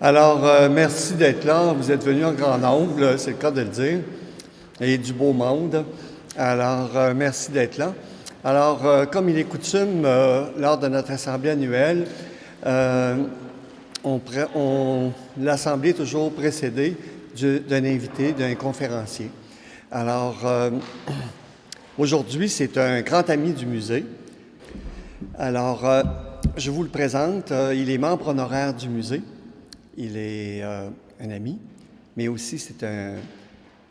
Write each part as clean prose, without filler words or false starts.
Alors, merci d'être là. Vous êtes venus en grand nombre, là, c'est le cas de le dire, et du beau monde. Alors, merci d'être là. Alors, comme il est coutume, lors de notre assemblée annuelle, l'assemblée est toujours précédée d'un invité, d'un conférencier. Alors, aujourd'hui, c'est un grand ami du musée. Alors, je vous le présente. Il est membre honoraire du musée. Il est un ami, mais aussi c'est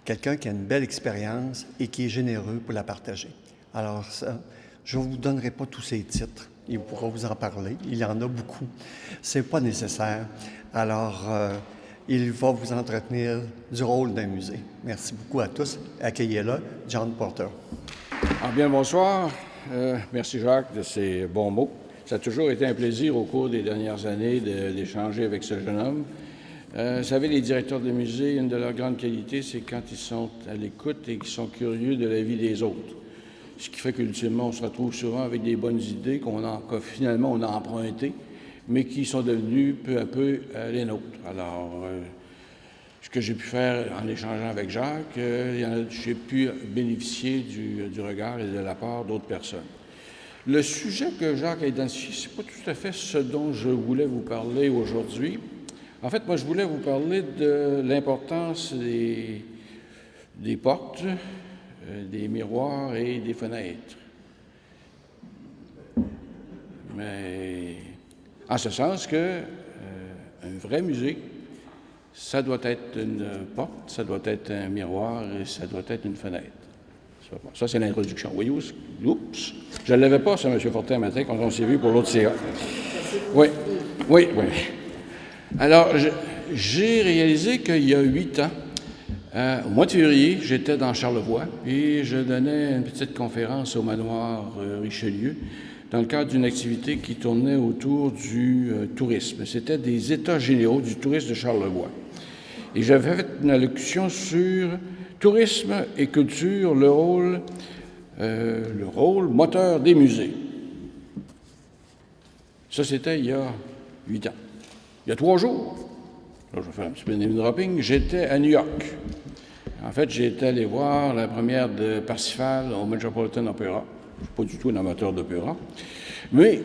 quelqu'un qui a une belle expérience et qui est généreux pour la partager. Alors ça, je ne vous donnerai pas tous ses titres. Il pourra vous en parler. Il y en a beaucoup. Ce n'est pas nécessaire. Alors, il va vous entretenir du rôle d'un musée. Merci beaucoup à tous. Accueillez-le, John Porter. Bien, bonsoir. Merci Jacques de ces bons mots. Ça a toujours été un plaisir au cours des dernières années d'échanger avec ce jeune homme. Vous savez, les directeurs de musée, une de leurs grandes qualités, c'est quand ils sont à l'écoute et qu'ils sont curieux de la vie des autres. Ce qui fait qu'ultimement, on se retrouve souvent avec des bonnes idées que finalement on a empruntées, mais qui sont devenues peu à peu les nôtres. Alors, ce que j'ai pu faire en échangeant avec Jacques, j'ai pu bénéficier du regard et de la part d'autres personnes. Le sujet que Jacques a identifié, ce n'est pas tout à fait ce dont je voulais vous parler aujourd'hui. En fait, moi, je voulais vous parler de l'importance des portes, des miroirs et des fenêtres. Mais en ce sens que un vrai musée, ça doit être une porte, ça doit être un miroir et ça doit être une fenêtre. Ça, c'est l'introduction. Oui, oups. Je ne l'avais pas, ça, M. Fortin, un matin, quand on s'est vu pour l'autre CA. Oui. Alors, j'ai réalisé qu'il y a 8 ans, au mois de février, j'étais dans Charlevoix et je donnais une petite conférence au manoir Richelieu dans le cadre d'une activité qui tournait autour du tourisme. C'était des états généraux du tourisme de Charlevoix. Et j'avais fait une allocution sur tourisme et culture, le rôle moteur des musées. Ça, c'était il y a 8 ans. Il y a 3 jours, là, je vais faire un petit peu de name dropping, j'étais à New York. En fait, j'étais allé voir la première de Parsifal au Metropolitan Opera. Je ne suis pas du tout un amateur d'opéra, mais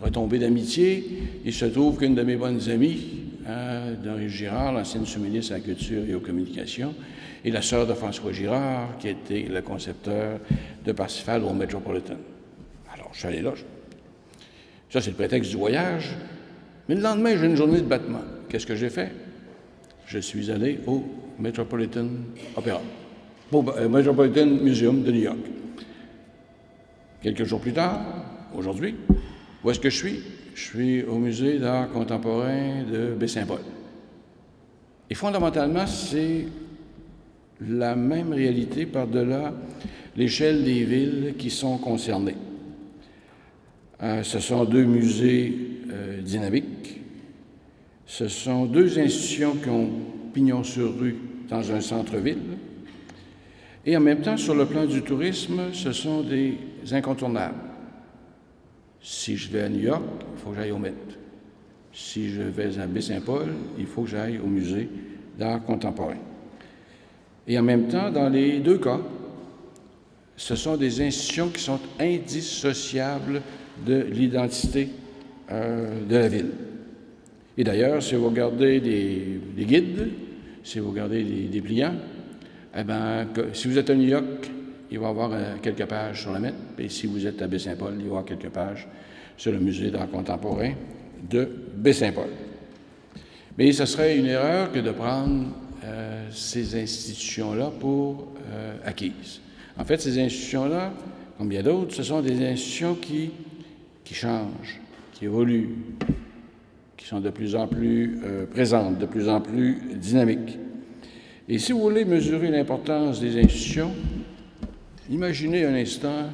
retombée d'amitié, il se trouve qu'une de mes bonnes amies, Doris Girard, l'ancienne sous-ministre à la Culture et aux Communications, et la sœur de François Girard, qui était le concepteur de Parsifal au Metropolitan. Alors, je suis allé là. Ça, c'est le prétexte du voyage. Mais le lendemain, j'ai une journée de battement. Qu'est-ce que j'ai fait? Je suis allé au Metropolitan Opera, au Metropolitan Museum de New York. Quelques jours plus tard, aujourd'hui, où est-ce que je suis? Je suis au Musée d'art contemporain de Baie-Saint-Paul. Et fondamentalement, c'est la même réalité par-delà l'échelle des villes qui sont concernées. Ce sont 2 musées dynamiques. Ce sont 2 institutions qui ont pignon sur rue dans un centre-ville. Et en même temps, sur le plan du tourisme, ce sont des incontournables. Si je vais à New York, il faut que j'aille au Met. Si je vais à Baie-Saint-Paul, il faut que j'aille au musée d'art contemporain. Et en même temps, dans les 2 cas, ce sont des institutions qui sont indissociables de l'identité de la ville. Et d'ailleurs, si vous regardez des guides, si vous regardez des dépliants, eh bien, si vous êtes à New York, il va y avoir quelques pages sur la Met, et si vous êtes à Baie-Saint-Paul, il va y avoir quelques pages sur le musée d'art contemporain de Baie-Saint-Paul. Mais ce serait une erreur que de prendre ces institutions-là pour acquises. En fait, ces institutions-là, comme bien d'autres, ce sont des institutions qui changent, qui évoluent, qui sont de plus en plus présentes, de plus en plus dynamiques. Et si vous voulez mesurer l'importance des institutions, imaginez un instant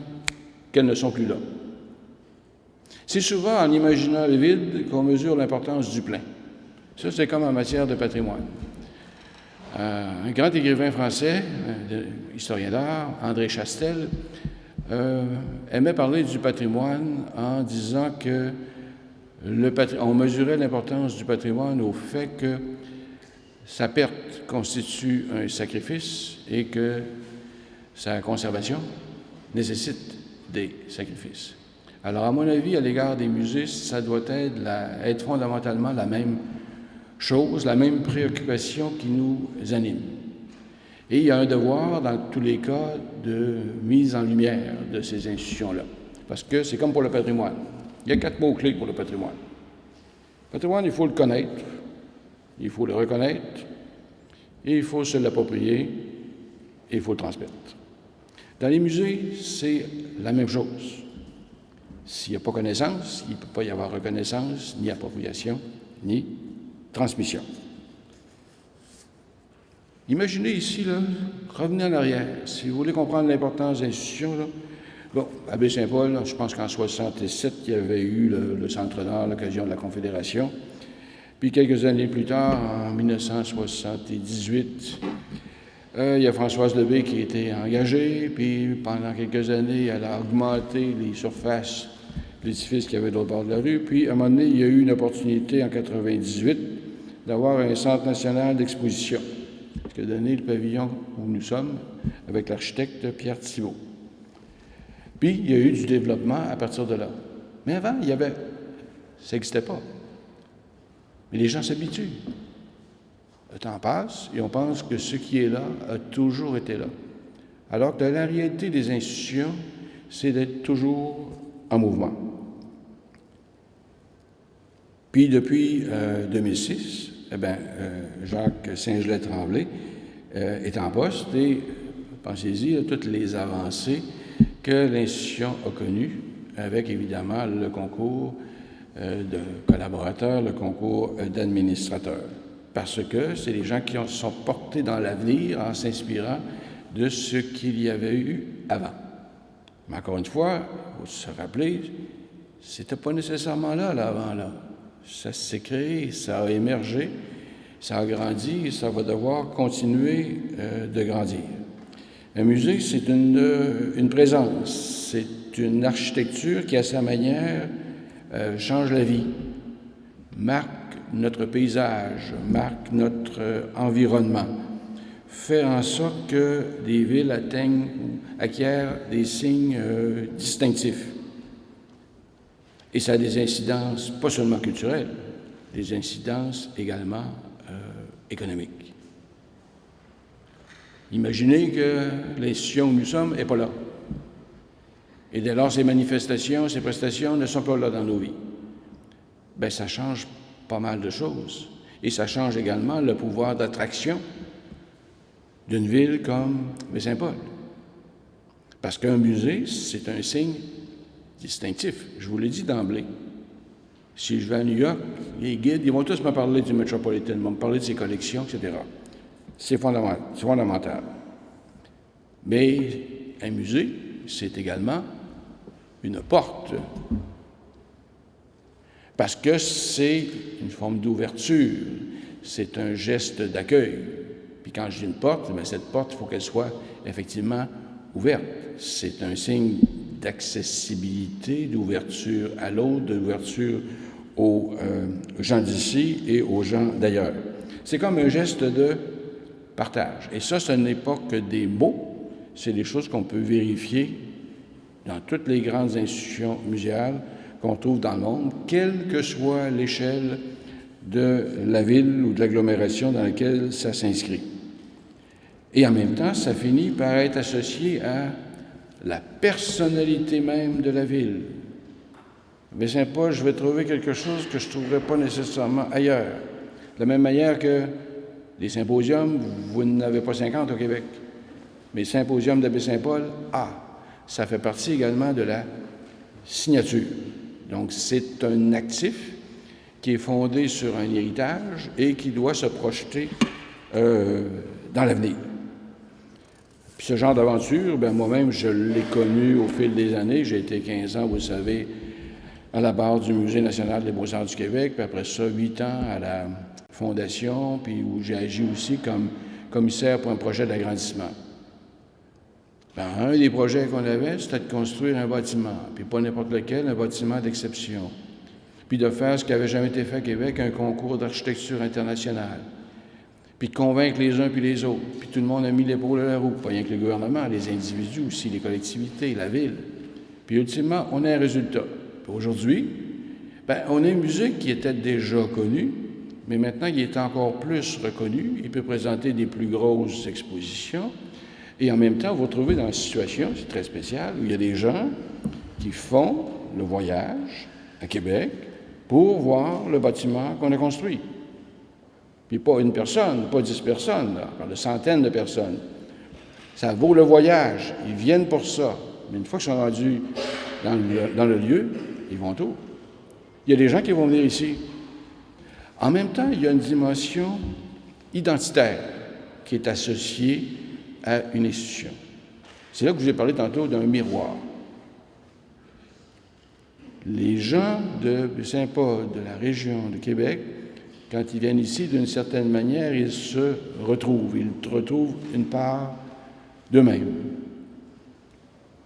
qu'elles ne sont plus là. C'est souvent en imaginant le vide qu'on mesure l'importance du plein. Ça, c'est comme en matière de patrimoine. Un grand écrivain français, historien d'art, André Chastel, aimait parler du patrimoine en disant que On mesurait l'importance du patrimoine au fait que sa perte constitue un sacrifice et que sa conservation nécessite des sacrifices. Alors, à mon avis, à l'égard des musées, ça doit être fondamentalement la même chose, la même préoccupation qui nous anime. Et il y a un devoir, dans tous les cas, de mise en lumière de ces institutions-là. Parce que c'est comme pour le patrimoine. Il y a 4 mots-clés pour le patrimoine. Le patrimoine, il faut le connaître, il faut le reconnaître, et il faut se l'approprier, et il faut le transmettre. Dans les musées, c'est la même chose. S'il n'y a pas connaissance, il ne peut pas y avoir reconnaissance, ni appropriation, ni transmission. Imaginez ici, là, revenez en arrière. Si vous voulez comprendre l'importance des institutions, là, bon, à Baie-Saint-Paul, je pense qu'en 1967, il y avait eu le Centre d'art à l'occasion de la Confédération. Puis quelques années plus tard, en 1978, il y a Françoise Lebé qui a été engagée, puis pendant quelques années, elle a augmenté les surfaces de l'édifice qu'il y avait de l'autre bord de la rue. Puis, à un moment donné, il y a eu une opportunité en 1998 d'avoir un centre national d'exposition, ce qui a donné le pavillon où nous sommes, avec l'architecte Pierre Thibault. Puis, il y a eu du développement à partir de là. Mais avant, ça n'existait pas. Mais les gens s'habituent. Le temps passe et on pense que ce qui est là a toujours été là. Alors que la réalité des institutions, c'est d'être toujours en mouvement. Puis depuis 2006, Jacques Saint-Gelais-Tremblay est en poste et pensez-y à toutes les avancées que l'institution a connues, avec évidemment le concours de collaborateurs, le concours d'administrateurs. Parce que c'est les gens qui sont portés dans l'avenir en s'inspirant de ce qu'il y avait eu avant. Mais encore une fois, il faut se rappeler, c'était pas nécessairement là avant, là. Ça s'est créé, ça a émergé, ça a grandi et ça va devoir continuer de grandir. Un musée, c'est une présence, c'est une architecture qui, à sa manière, change la vie, marque notre paysage, marque notre environnement, fait en sorte que les villes acquièrent des signes distinctifs. Et ça a des incidences pas seulement culturelles, des incidences également économiques. Imaginez que l'institution où nous sommes n'est pas là. Et dès lors, ces manifestations, ces prestations ne sont pas là dans nos vies. Bien, ça change pas mal de choses. Et ça change également le pouvoir d'attraction d'une ville comme Baie-Saint-Paul. Parce qu'un musée, c'est un signe distinctif. Je vous l'ai dit d'emblée. Si je vais à New York, les guides, ils vont tous me parler du Metropolitan, ils vont me parler de ses collections, etc. C'est fondamental. Mais un musée, c'est également une porte. Parce que c'est une forme d'ouverture, c'est un geste d'accueil. Puis quand je dis une porte, bien cette porte, il faut qu'elle soit effectivement ouverte. C'est un signe d'accessibilité, d'ouverture à l'autre, d'ouverture aux gens d'ici et aux gens d'ailleurs. C'est comme un geste de partage. Et ça, ce n'est pas que des mots, c'est des choses qu'on peut vérifier dans toutes les grandes institutions muséales qu'on trouve dans le monde, quelle que soit l'échelle de la ville ou de l'agglomération dans laquelle ça s'inscrit. Et en même temps, ça finit par être associé à la personnalité même de la ville. Mais Saint-Paul, je vais trouver quelque chose que je ne trouverais pas nécessairement ailleurs. De la même manière que les symposiums, vous n'avez pas 50 au Québec. Mais le symposium de Baie-Saint-Paul, ça fait partie également de la signature. Donc, c'est un actif qui est fondé sur un héritage et qui doit se projeter dans l'avenir. Puis ce genre d'aventure, bien moi-même, je l'ai connu au fil des années. J'ai été 15 ans, vous le savez, à la barre du Musée national des beaux-arts du Québec, puis après ça, 8 ans à la Fondation, puis où j'ai agi aussi comme commissaire pour un projet d'agrandissement. Bien, un des projets qu'on avait, c'était de construire un bâtiment, puis pas n'importe lequel, un bâtiment d'exception. puis de faire ce qui n'avait jamais été fait à Québec, un concours d'architecture internationale, puis de convaincre les uns puis les autres, puis tout le monde a mis l'épaule à la roue, pas rien que le gouvernement, les individus aussi, les collectivités, la ville. Puis ultimement, on a un résultat. Puis aujourd'hui, on a un musée qui était déjà connu, mais maintenant, il est encore plus reconnu. Il peut présenter des plus grosses expositions. Et en même temps, vous vous retrouvez dans une situation, c'est très spécial, où il y a des gens qui font le voyage à Québec pour voir le bâtiment qu'on a construit. Puis pas une personne, pas 10 personnes, là, on parle de centaines de personnes. Ça vaut le voyage. Ils viennent pour ça. Mais une fois qu'ils sont rendus dans le lieu, ils vont tout. Il y a des gens qui vont venir ici. En même temps, il y a une dimension identitaire qui est associée à une institution. C'est là que je vous ai parlé tantôt d'un miroir. Les gens de Saint-Paul, de la région de Québec, quand ils viennent ici, d'une certaine manière, ils se retrouvent. Ils retrouvent une part d'eux-mêmes.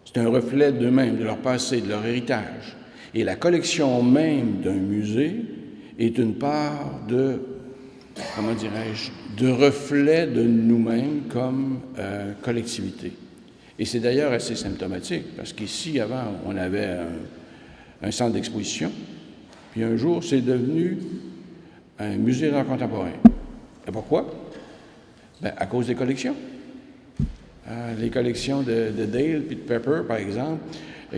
C'est un reflet d'eux-mêmes, de leur passé, de leur héritage. Et la collection même d'un musée est une part de, comment dirais-je, de reflet de nous-mêmes comme collectivité. Et c'est d'ailleurs assez symptomatique, parce qu'ici, avant, on avait un centre d'exposition, puis un jour, c'est devenu un musée d'art contemporain. Et pourquoi? À cause des collections. Les collections de Dale et de Pepper, par exemple,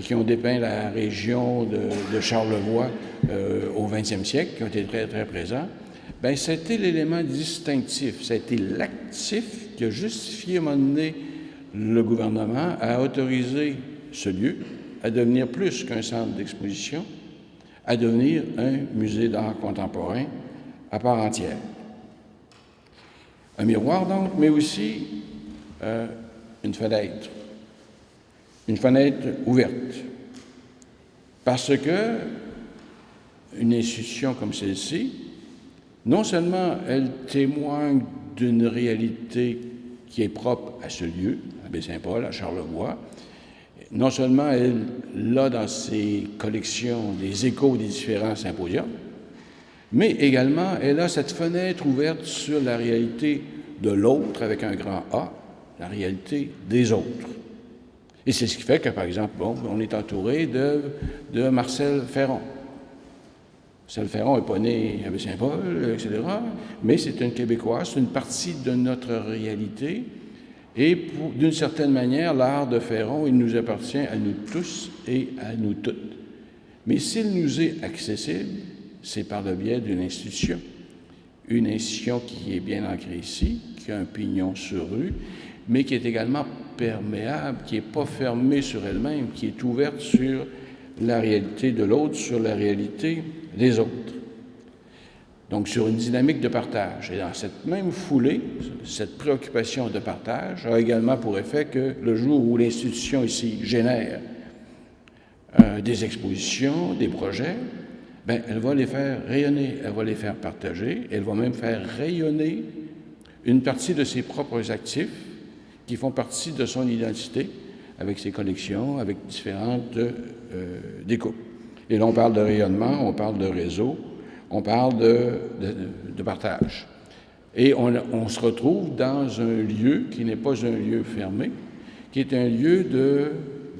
qui ont dépeint la région de Charlevoix au 20e siècle, qui ont été très, très présents, c'était l'élément distinctif, c'était l'actif qui a justifié à un moment donné le gouvernement à autoriser ce lieu à devenir plus qu'un centre d'exposition, à devenir un musée d'art contemporain à part entière. Un miroir, donc, mais aussi une fenêtre ouverte. Parce que une institution comme celle-ci, non seulement elle témoigne d'une réalité qui est propre à ce lieu, à Baie-Saint-Paul, à Charlevoix, non seulement elle a dans ses collections des échos des différents symposiums, mais également elle a cette fenêtre ouverte sur la réalité de l'autre avec un grand A, la réalité des autres. Et c'est ce qui fait que, par exemple, on est entouré de Marcel Ferron. Marcel Ferron n'est pas né à Baie-Saint-Paul, etc., mais c'est une Québécoise, c'est une partie de notre réalité. Et d'une certaine manière, l'art de Ferron, il nous appartient à nous tous et à nous toutes. Mais s'il nous est accessible, c'est par le biais d'une institution. Une institution qui est bien ancrée ici, qui a un pignon sur rue, mais qui est également perméable, qui n'est pas fermée sur elle-même, qui est ouverte sur la réalité de l'autre, sur la réalité des autres. Donc, sur une dynamique de partage. Et dans cette même foulée, cette préoccupation de partage a également pour effet que le jour où l'institution ici génère des expositions, des projets, elle va les faire rayonner, elle va les faire partager, elle va même faire rayonner une partie de ses propres actifs qui font partie de son identité avec ses collections, avec différentes découpes. Et là, on parle de rayonnement, on parle de réseau, on parle de partage. Et on se retrouve dans un lieu qui n'est pas un lieu fermé, qui est un lieu de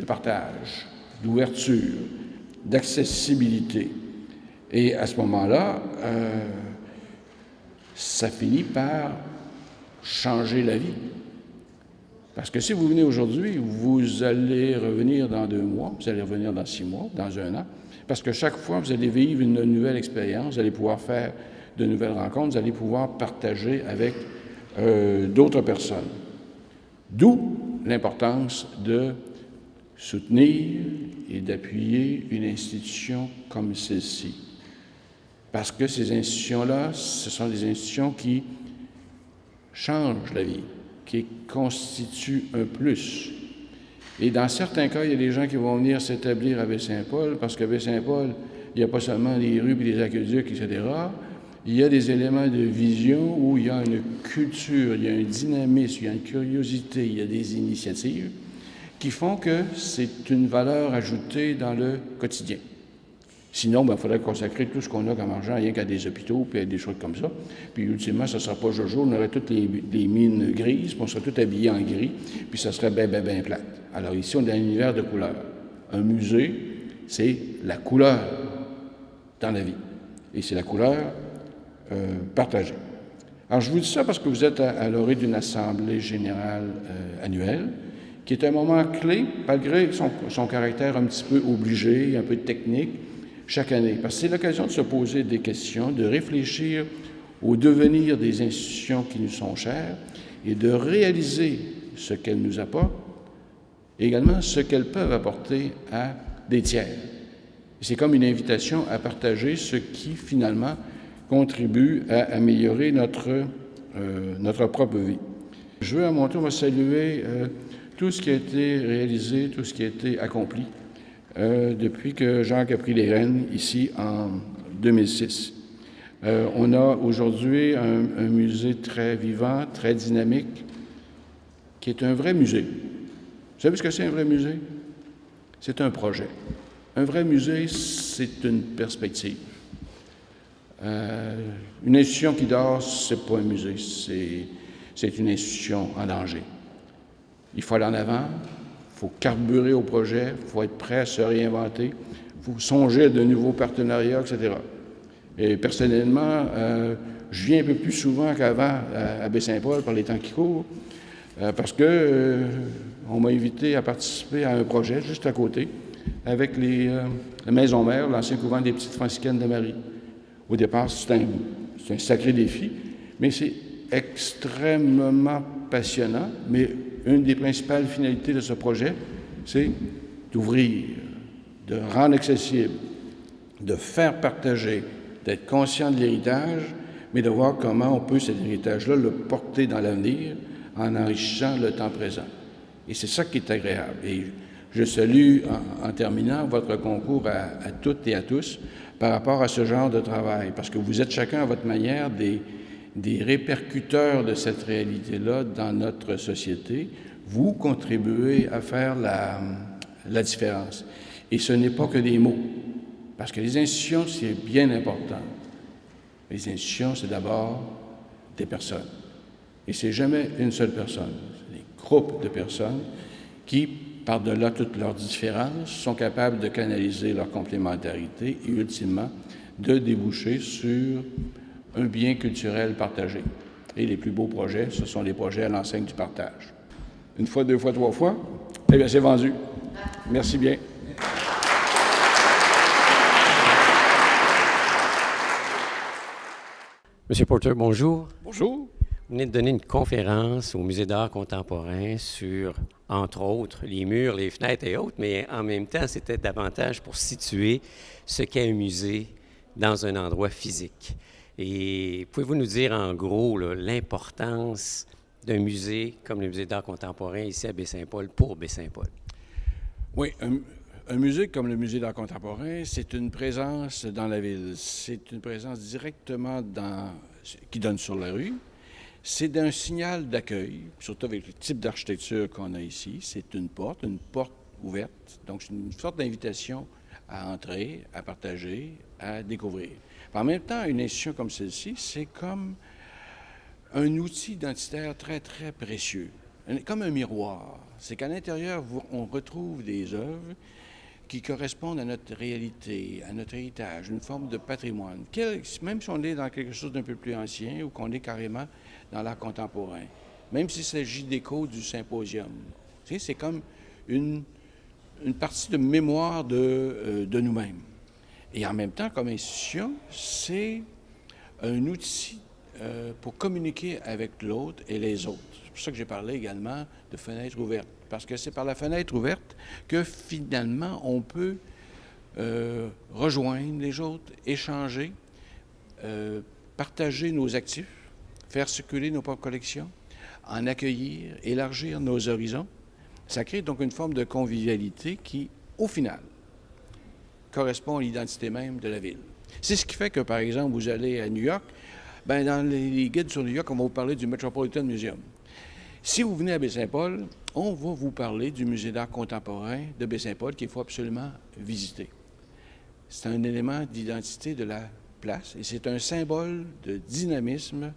partage, d'ouverture, d'accessibilité. Et à ce moment-là, ça finit par changer la vie. Parce que si vous venez aujourd'hui, vous allez revenir dans 2 mois, vous allez revenir dans 6 mois, dans 1 an, parce que chaque fois, vous allez vivre une nouvelle expérience, vous allez pouvoir faire de nouvelles rencontres, vous allez pouvoir partager avec d'autres personnes. D'où l'importance de soutenir et d'appuyer une institution comme celle-ci. Parce que ces institutions-là, ce sont des institutions qui changent la vie, qui constituent un plus. Et dans certains cas, il y a des gens qui vont venir s'établir à Baie-Saint-Paul, parce qu'à Baie-Saint-Paul, il n'y a pas seulement les rues et les aqueducs, etc. Il y a des éléments de vision où il y a une culture, il y a un dynamisme, il y a une curiosité, il y a des initiatives qui font que c'est une valeur ajoutée dans le quotidien. Sinon, il faudrait consacrer tout ce qu'on a comme argent rien qu'à des hôpitaux, puis à des choses comme ça. Puis ultimement, ça ne sera pas jojo, on aurait toutes les mines grises, puis on serait tout habillé en gris, puis ça serait bien plate. Alors ici, on est dans un univers de couleurs. Un musée, c'est la couleur dans la vie. Et c'est la couleur partagée. Alors, je vous dis ça parce que vous êtes à l'orée d'une assemblée générale annuelle, qui est un moment clé, malgré son caractère un petit peu obligé, un peu technique, chaque année. Parce que c'est l'occasion de se poser des questions, de réfléchir au devenir des institutions qui nous sont chères et de réaliser ce qu'elles nous apportent, et également ce qu'elles peuvent apporter à des tiers. C'est comme une invitation à partager ce qui, finalement, contribue à améliorer notre propre vie. Je veux à mon tour saluer tout ce qui a été réalisé, tout ce qui a été accompli depuis que Jacques a pris les rênes ici en 2006. On a aujourd'hui un musée très vivant, très dynamique, qui est un vrai musée. Vous savez ce que c'est un vrai musée? C'est un projet. Un vrai musée, c'est une perspective. Une institution qui dort, c'est pas un musée, c'est une institution en danger. Il faut aller en avant, il faut carburer au projet, il faut être prêt à se réinventer, il faut songer à de nouveaux partenariats, etc. Et personnellement, je viens un peu plus souvent qu'avant à Baie-Saint-Paul par les temps qui courent, parce que on m'a invité à participer à un projet juste à côté avec la Maison Mère, l'ancien couvent des Petites Franciscaines de Marie. Au départ, c'est un sacré défi, mais c'est extrêmement passionnant. Mais une des principales finalités de ce projet, c'est d'ouvrir, de rendre accessible, de faire partager, d'être conscient de l'héritage, mais de voir comment on peut, cet héritage-là, le porter dans l'avenir en enrichissant le temps présent. Et c'est ça qui est agréable. Et je salue, en terminant, votre concours à toutes et à tous par rapport à ce genre de travail, parce que vous êtes chacun à votre manière des répercuteurs de cette réalité-là dans notre société. Vous contribuez à faire la différence. Et ce n'est pas que des mots, parce que les institutions, c'est bien important. Les institutions, c'est d'abord des personnes. Et c'est jamais une seule personne, c'est des groupes de personnes qui, par-delà toutes leurs différences, sont capables de canaliser leur complémentarité et, ultimement, de déboucher sur un bien culturel partagé. Et les plus beaux projets, ce sont les projets à l'enseigne du partage. Une fois, deux fois, trois fois, eh bien, c'est vendu. Merci bien. Monsieur Porter, bonjour. Bonjour. Vous venez de donner une conférence au Musée d'art contemporain sur, entre autres, les murs, les fenêtres et autres, mais en même temps, c'était davantage pour situer ce qu'est un musée dans un endroit physique. Et pouvez-vous nous dire en gros l'importance d'un musée comme le Musée d'art contemporain ici à Baie-Saint-Paul pour Baie-Saint-Paul? Oui, un musée comme le Musée d'art contemporain, c'est une présence dans la ville. C'est une présence directement qui donne sur la rue. C'est un signal d'accueil, surtout avec le type d'architecture qu'on a ici. C'est une porte ouverte. Donc, c'est une sorte d'invitation à entrer, à partager, à découvrir. En même temps, une institution comme celle-ci, c'est comme un outil identitaire très, très précieux, comme un miroir. C'est qu'à l'intérieur, on retrouve des œuvres qui correspondent à notre réalité, à notre héritage, une forme de patrimoine. Même si on est dans quelque chose d'un peu plus ancien ou qu'on est carrément dans l'art contemporain, même s'il s'agit d'échos du symposium. Tu sais, c'est comme une partie de mémoire de nous-mêmes. Et en même temps, comme institution, c'est un outil pour communiquer avec l'autre et les autres. C'est pour ça que j'ai parlé également de fenêtre ouverte, parce que c'est par la fenêtre ouverte que finalement on peut rejoindre les autres, échanger, partager nos actifs, faire circuler nos propres collections, en accueillir, élargir nos horizons. Ça crée donc une forme de convivialité qui, au final, correspond à l'identité même de la ville. C'est ce qui fait que, par exemple, vous allez à New York, bien, dans les guides sur New York, on va vous parler du Metropolitan Museum. Si vous venez à Baie-Saint-Paul, on va vous parler du Musée d'art contemporain de Baie-Saint-Paul qu'il faut absolument visiter. c'est un élément d'identité de la place et c'est un symbole de dynamisme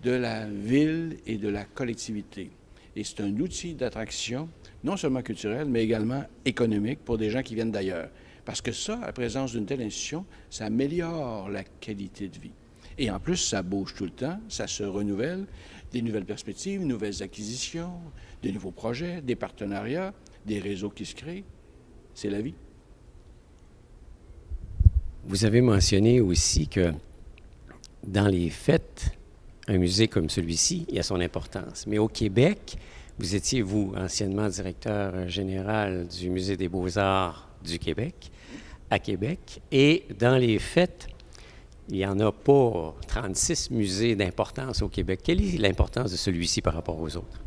de la ville et de la collectivité. Et c'est un outil d'attraction, non seulement culturel, mais également économique pour des gens qui viennent d'ailleurs. Parce que ça, la présence d'une telle institution, ça améliore la qualité de vie. Et en plus, ça bouge tout le temps, ça se renouvelle, des nouvelles perspectives, nouvelles acquisitions, des nouveaux projets, des partenariats, des réseaux qui se créent. C'est la vie. Vous avez mentionné aussi que dans les fêtes, un musée comme celui-ci, il a son importance. Mais au Québec, vous étiez, vous, anciennement directeur général du Musée des beaux-arts du Québec, à Québec. Et dans les fêtes, il n'y en a pas 36 musées d'importance au Québec. Quelle est l'importance de celui-ci par rapport aux autres?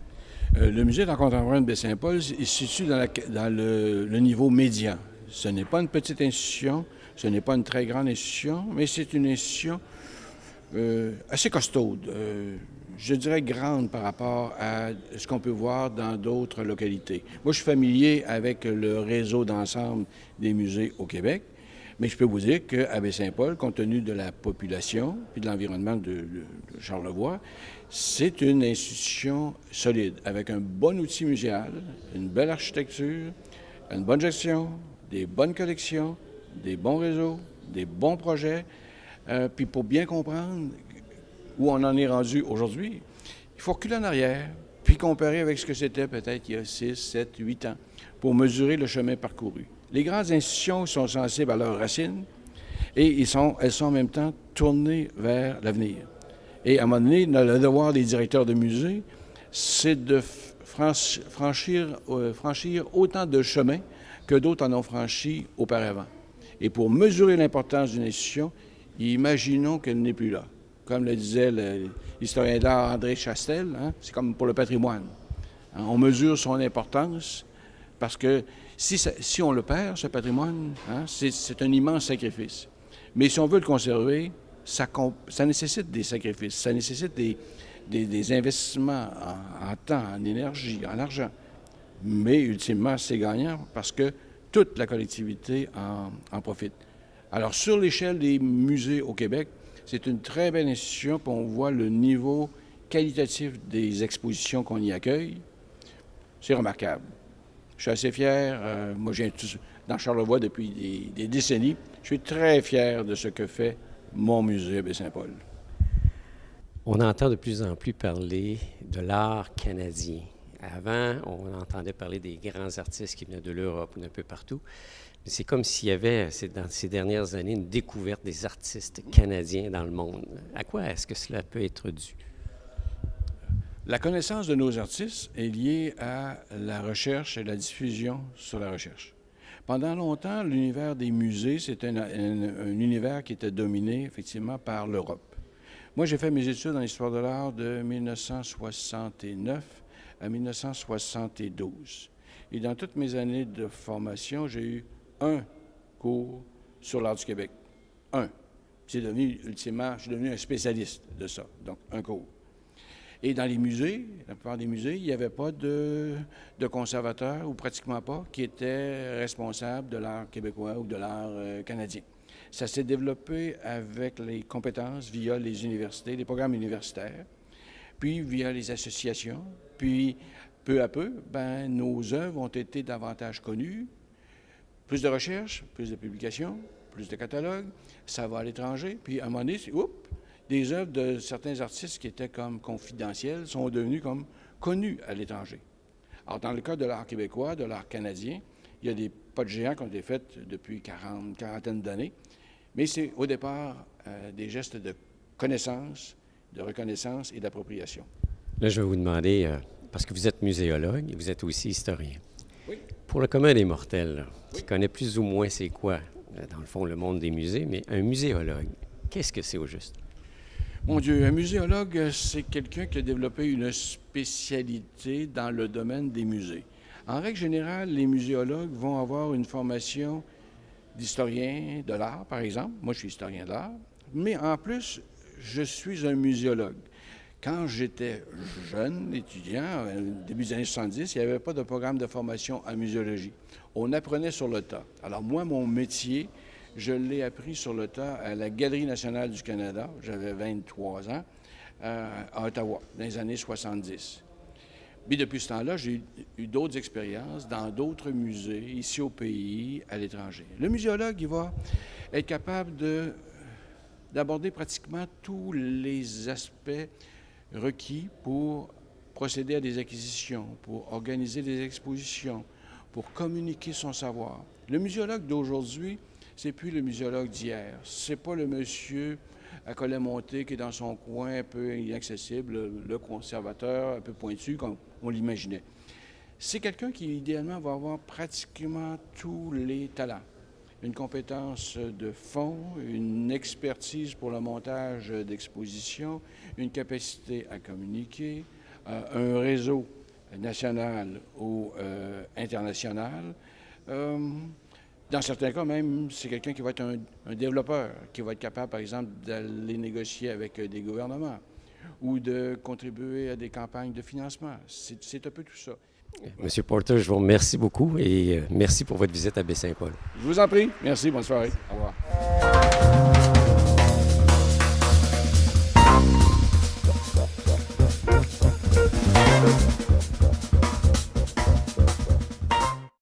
Le musée d'art contemporain de Baie-Saint-Paul il se situe dans le niveau médian. Ce n'est pas une petite institution, ce n'est pas une très grande institution, mais c'est une institution assez costaude, je dirais grande par rapport à ce qu'on peut voir dans d'autres localités. Moi, je suis familier avec le réseau d'ensemble des musées au Québec, mais je peux vous dire qu'à Baie-Saint-Paul, compte tenu de la population et de l'environnement de Charlevoix, c'est une institution solide, avec un bon outil muséal, une belle architecture, une bonne gestion, des bonnes collections, des bons réseaux, des bons projets. Puis pour bien comprendre où on en est rendu aujourd'hui, il faut reculer en arrière, puis comparer avec ce que c'était peut-être il y a 6, 7, 8 ans, pour mesurer le chemin parcouru. Les grandes institutions sont sensibles à leurs racines et elles sont en même temps tournées vers l'avenir. Et à un moment donné, le devoir des directeurs de musées, c'est de franchir autant de chemins que d'autres en ont franchi auparavant. Et pour mesurer l'importance d'une institution, imaginons qu'elle n'est plus là. Comme le disait l'historien d'art André Chastel, hein, c'est comme pour le patrimoine. Hein, on mesure son importance parce que si on le perd, ce patrimoine, hein, c'est un immense sacrifice. Mais si on veut le conserver, ça nécessite des sacrifices, ça nécessite des investissements en temps, en énergie, en argent. Mais ultimement, c'est gagnant parce que toute la collectivité en profite. Alors, sur l'échelle des musées au Québec, c'est une très belle institution, puis on voit le niveau qualitatif des expositions qu'on y accueille. C'est remarquable. Je suis assez fier. Moi, je viens dans Charlevoix depuis des décennies. Je suis très fier de ce que fait mon musée à Baie-Saint-Paul. On entend de plus en plus parler de l'art canadien. Avant, on entendait parler des grands artistes qui venaient de l'Europe ou d'un peu partout. Mais c'est comme s'il y avait, dans ces dernières années, une découverte des artistes canadiens dans le monde. À quoi est-ce que cela peut être dû? La connaissance de nos artistes est liée à la recherche et la diffusion sur la recherche. Pendant longtemps, l'univers des musées, c'était un univers qui était dominé, effectivement, par l'Europe. Moi, j'ai fait mes études en histoire de l'art de 1969 à 1972. Et dans toutes mes années de formation, j'ai eu un cours sur l'art du Québec. Un. C'est devenu, ultimement, je suis devenu un spécialiste de ça. Donc, un cours. Et dans les musées, la plupart des musées, il n'y avait pas de conservateur, ou pratiquement pas, qui était responsable de l'art québécois ou de l'art canadien. Ça s'est développé avec les compétences via les universités, les programmes universitaires, puis via les associations. Puis, peu à peu, nos œuvres ont été davantage connues. Plus de recherches, plus de publications, plus de catalogues. Ça va à l'étranger. Puis, à un moment donné, des œuvres de certains artistes qui étaient comme confidentielles sont devenues comme connues à l'étranger. Alors, dans le cas de l'art québécois, de l'art canadien, il y a des pas de géants qui ont été faits depuis quarantaine d'années. Mais c'est au départ des gestes de connaissance, de reconnaissance et d'appropriation. Là, je vais vous demander, parce que vous êtes muséologue et vous êtes aussi historien. Oui. Pour le commun des mortels, là, qui connaît plus ou moins c'est quoi, dans le fond, le monde des musées, mais un muséologue, qu'est-ce que c'est au juste? Mon Dieu, un muséologue, c'est quelqu'un qui a développé une spécialité dans le domaine des musées. En règle générale, les muséologues vont avoir une formation d'historien de l'art, par exemple. Moi, je suis historien de l'art. Mais en plus, je suis un muséologue. Quand j'étais jeune, étudiant, début des années 70, il n'y avait pas de programme de formation en muséologie. On apprenait sur le tas. Alors moi, mon métier, Je l'ai appris sur le tas à la Galerie nationale du Canada. J'avais 23 ans, à Ottawa, dans les années 70. Puis depuis ce temps-là, j'ai eu d'autres expériences dans d'autres musées, ici au pays, à l'étranger. Le muséologue, il va être capable d'aborder pratiquement tous les aspects requis pour procéder à des acquisitions, pour organiser des expositions, pour communiquer son savoir. Le muséologue d'aujourd'hui, c'est plus le muséologue d'hier. C'est pas le monsieur à collet monté qui est dans son coin un peu inaccessible, le conservateur un peu pointu comme on l'imaginait. C'est quelqu'un qui, idéalement, va avoir pratiquement tous les talents. Une compétence de fond, une expertise pour le montage d'expositions, une capacité à communiquer, un réseau national ou international. Dans certains cas, même, c'est quelqu'un qui va être un développeur, qui va être capable, par exemple, d'aller négocier avec des gouvernements ou de contribuer à des campagnes de financement. C'est un peu tout ça. Monsieur Porter, je vous remercie beaucoup et merci pour votre visite à Baie-Saint-Paul. Je vous en prie. Merci. Bonne soirée. Au revoir.